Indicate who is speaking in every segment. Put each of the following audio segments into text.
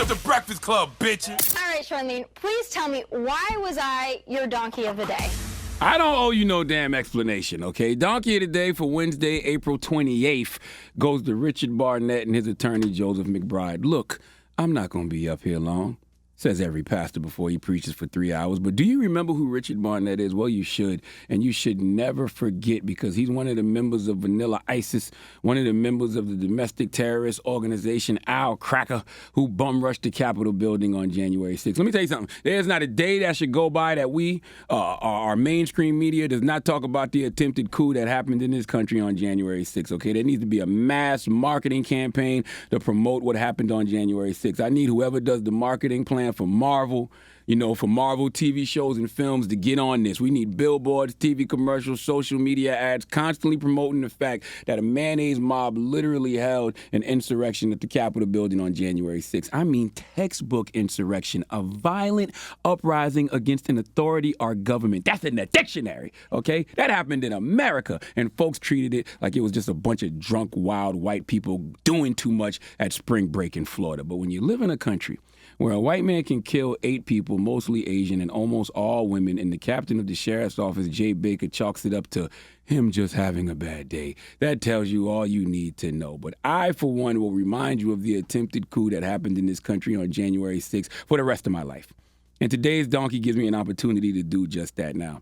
Speaker 1: to the Breakfast Club, bitches.
Speaker 2: All right, Charlamagne, please tell me, why was I your donkey of the day?
Speaker 3: I don't owe you no damn explanation, okay? Donkey of the day for Wednesday, April 28th goes to Richard Barnett and his attorney, Joseph McBride. Look, I'm not going to be up here long. Says every pastor before he preaches for 3 hours. But do you remember who Richard Barnett is? Well, you should. And you should never forget, because he's one of the members of Vanilla ISIS, one of the members of the domestic terrorist organization Al Cracker, who bum-rushed the Capitol building on January 6th. Let me tell you something. There's not a day that should go by that our mainstream media does not talk about the attempted coup that happened in this country on January 6th, okay? There needs to be a mass marketing campaign to promote what happened on January 6th. I need whoever does the marketing plan for Marvel, for Marvel TV shows and films to get on this. We need billboards, TV commercials, social media ads, constantly promoting the fact that a mayonnaise mob literally held an insurrection at the Capitol building on January 6th. I mean, textbook insurrection, a violent uprising against an authority or government. That's in the dictionary, okay? That happened in America, and folks treated it like it was just a bunch of drunk, wild white people doing too much at spring break in Florida. But when you live in a country where a white man can kill 8 people, mostly Asian and almost all women, and the captain of the sheriff's office, Jay Baker, chalks it up to him just having a bad day, that tells you all you need to know. But I, for one, will remind you of the attempted coup that happened in this country on January 6th for the rest of my life. And today's donkey gives me an opportunity to do just that now.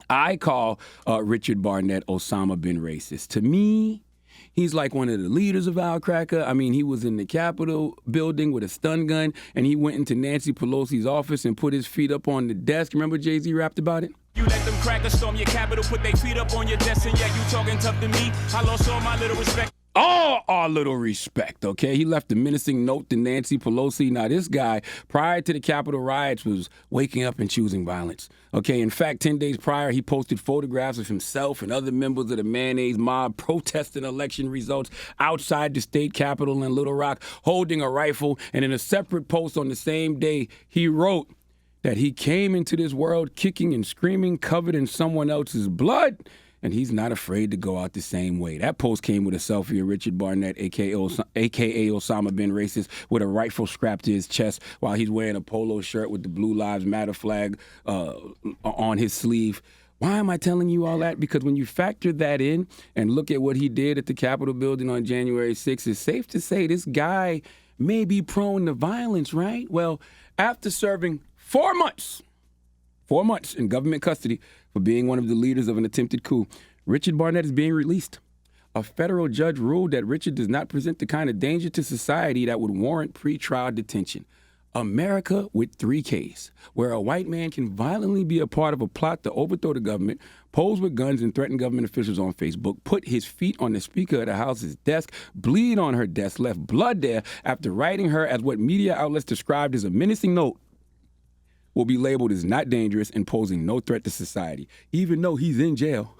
Speaker 3: I call Richard Barnett Osama bin racist. To me, he's like one of the leaders of Al Cracker. I mean, he was in the Capitol building with a stun gun, and he went into Nancy Pelosi's office and put his feet up on the desk. Remember Jay-Z rapped about it?
Speaker 1: You let them crackers storm your Capitol, put their feet up on your desk, and yeah, you talking tough to me. I lost all my little respect.
Speaker 3: All our little respect, okay? He left a menacing note to Nancy Pelosi. Now, this guy, prior to the Capitol riots, was waking up and choosing violence, okay? In fact, 10 days prior, he posted photographs of himself and other members of the mayonnaise mob protesting election results outside the state capitol in Little Rock, holding a rifle. And in a separate post on the same day, he wrote that he came into this world kicking and screaming, covered in someone else's blood, and he's not afraid to go out the same way. That post came with a selfie of Richard Barnett, a.k.a. Osama bin racist, with a rifle strapped to his chest while he's wearing a polo shirt with the Blue Lives Matter flag on his sleeve. Why am I telling you all that? Because when you factor that in and look at what he did at the Capitol building on January 6th, it's safe to say this guy may be prone to violence, right? Well, after serving 4 months in government custody for being one of the leaders of an attempted coup, Richard Barnett is being released. A federal judge ruled that Richard does not present the kind of danger to society that would warrant pretrial detention. America with 3 Ks, where a white man can violently be a part of a plot to overthrow the government, pose with guns and threaten government officials on Facebook, put his feet on the Speaker of the House's desk, bleed on her desk, left blood there after writing her as what media outlets described as a menacing note, will be labeled as not dangerous and posing no threat to society, even though he's in jail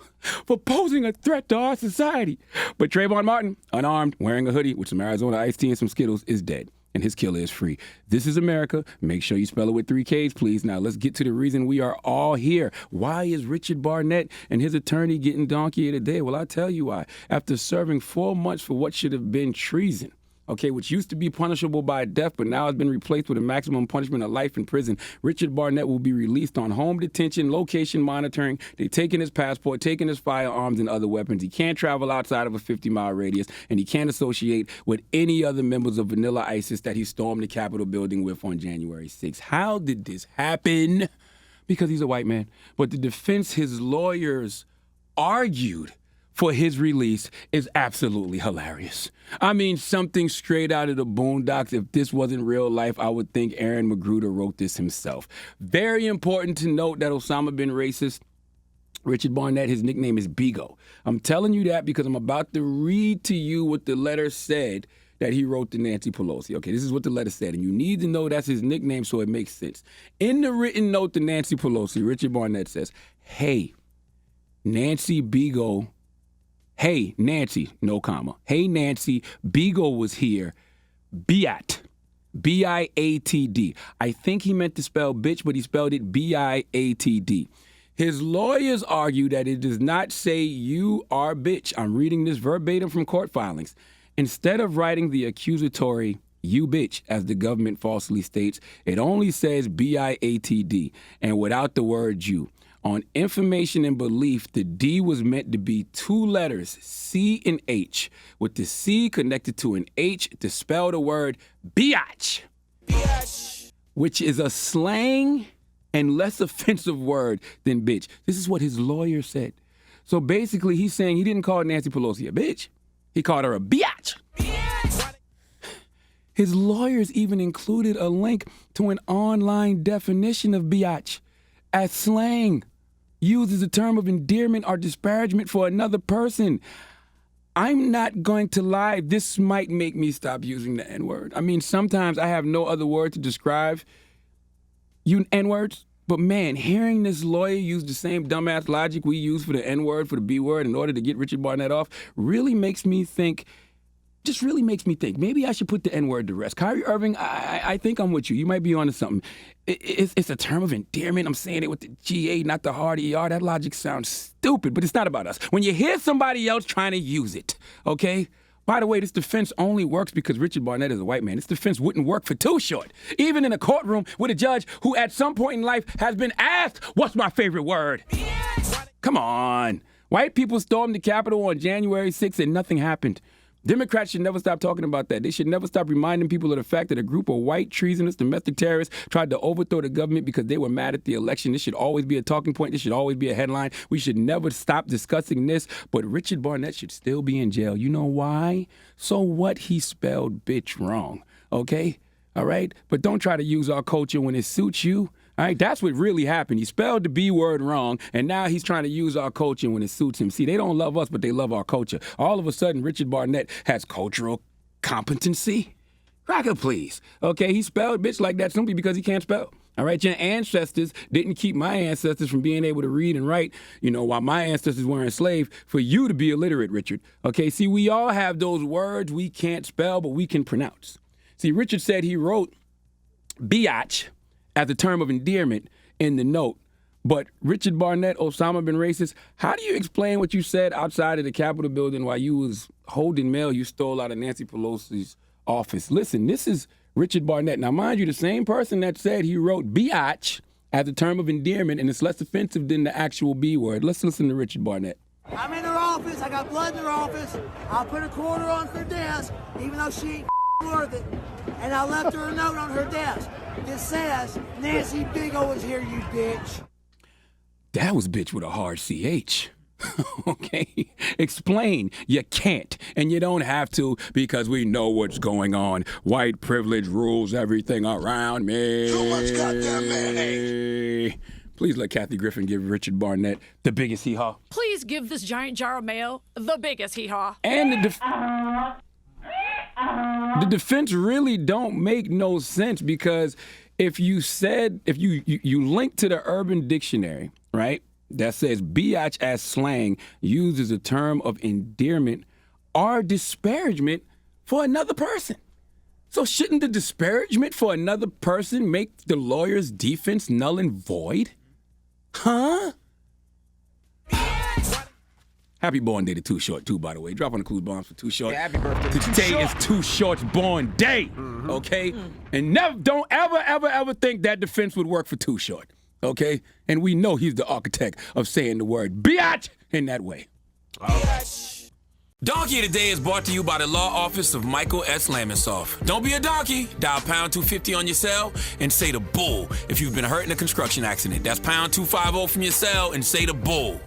Speaker 3: for posing a threat to our society. But Trayvon Martin, unarmed, wearing a hoodie with some Arizona iced tea and some Skittles, is dead, and his killer is free. This is America. Make sure you spell it with 3 Ks, please. Now, let's get to the reason we are all here. Why is Richard Barnett and his attorney getting donkey of the day? Well, I'll tell you why. After serving 4 months for what should have been treason, okay, which used to be punishable by death, but now has been replaced with a maximum punishment of life in prison, Richard Barnett will be released on home detention, location monitoring. They've taken his passport, taken his firearms and other weapons. He can't travel outside of a 50-mile radius, and he can't associate with any other members of Vanilla ISIS that he stormed the Capitol building with on January 6th. How did this happen? Because he's a white man. But the defense, his lawyers argued for his release is absolutely hilarious. I mean, something straight out of the Boondocks. If this wasn't real life, I would think Aaron Magruder wrote this himself. Very important to note that Osama bin racist, Richard Barnett, his nickname is Bigo. I'm telling you that because I'm about to read to you what the letter said that he wrote to Nancy Pelosi. Okay, this is what the letter said, and you need to know that's his nickname so it makes sense. In the written note to Nancy Pelosi, Richard Barnett says, "Hey, Nancy Bigo. Hey, Nancy, no comma. Hey, Nancy, Bigo was here. Biat. B-I-A-T-D. I think he meant to spell bitch, but he spelled it B-I-A-T-D. His lawyers argue that it does not say you are bitch. I'm reading this verbatim from court filings. Instead of writing the accusatory You bitch, as the government falsely states. It only says BIATD and without the word you. On information and belief, the D was meant to be two letters, C and H, with the C connected to an H to spell the word biatch, which is a slang and less offensive word than bitch. This is what his lawyer said. So basically, he's saying he didn't call Nancy Pelosi a bitch. He called her a biatch. His lawyers even included a link to an online definition of biatch as slang, used as a term of endearment or disparagement for another person. I'm not going to lie, this might make me stop using the N-word. I mean, sometimes I have no other word to describe you N-words, but man, hearing this lawyer use the same dumbass logic we use for the N-word, for the B-word in order to get Richard Barnett off, really makes me think, maybe I should put the N-word to rest. Kyrie Irving, I think I'm with you. You might be onto something. It's a term of endearment. I'm saying it with the G-A, not the hard ER. That logic sounds stupid, but it's not about us. When you hear somebody else trying to use it, okay? By the way, this defense only works because Richard Barnett is a white man. This defense wouldn't work for Too Short. Even in a courtroom with a judge who at some point in life has been asked, what's my favorite word? Come on. White people stormed the Capitol on January 6th and nothing happened. Democrats should never stop talking about that. They should never stop reminding people of the fact that a group of white, treasonous, domestic terrorists tried to overthrow the government because they were mad at the election. This should always be a talking point. This should always be a headline. We should never stop discussing this. But Richard Barnett should still be in jail. You know why? So what? He spelled bitch wrong. Okay? All right? But don't try to use our culture when it suits you. All right, that's what really happened. He spelled the B word wrong, and now he's trying to use our culture when it suits him. See, they don't love us, but they love our culture. All of a sudden, Richard Barnett has cultural competency? Cracker, please. Okay, he spelled bitch like that simply because he can't spell. All right, your ancestors didn't keep my ancestors from being able to read and write, while my ancestors were enslaved, for you to be illiterate, Richard. Okay, see, we all have those words we can't spell, but we can pronounce. See, Richard said he wrote biatch as a term of endearment in the note. But Richard Barnett, Osama bin racist, how do you explain what you said outside of the Capitol building while you was holding mail you stole out of Nancy Pelosi's office? Listen, this is Richard Barnett. Now, mind you, the same person that said he wrote biatch as a term of endearment and it's less offensive than the actual B word. Let's listen to Richard Barnett.
Speaker 4: I'm in her office. I got blood in her office. I'll put a quarter on her desk, even though she ain't worth it. And I left her a note on her desk. It says, Nancy Big O is here, you bitch.
Speaker 3: That was bitch with a hard CH. Okay? Explain. You can't. And you don't have to because we know what's going on. White privilege rules everything around me.
Speaker 5: Too much goddamn mayonnaise.
Speaker 3: Please let Kathy Griffin give Richard Barnett the biggest hee-haw.
Speaker 6: Please give this giant jar of mayo the biggest hee-haw.
Speaker 3: And the defense really don't make no sense because if you link to the Urban Dictionary, right, that says biatch as slang used as a term of endearment or disparagement for another person. So shouldn't the disparagement for another person make the lawyer's defense null and void? Huh? Happy born day to Too Short, too, by the way. Drop on the clues bombs for Too Short.
Speaker 7: Yeah, happy birthday.
Speaker 3: Today is Too Short's born day, okay? And don't ever think that defense would work for Too Short, okay? And we know he's the architect of saying the word biatch in that way. Donkey of the Day is brought to you by the law office of Michael S. Lamonsoff. Don't be a donkey. Dial pound 250 on your cell and say the bull if you've been hurt in a construction accident. That's pound 250 from your cell and say the bull.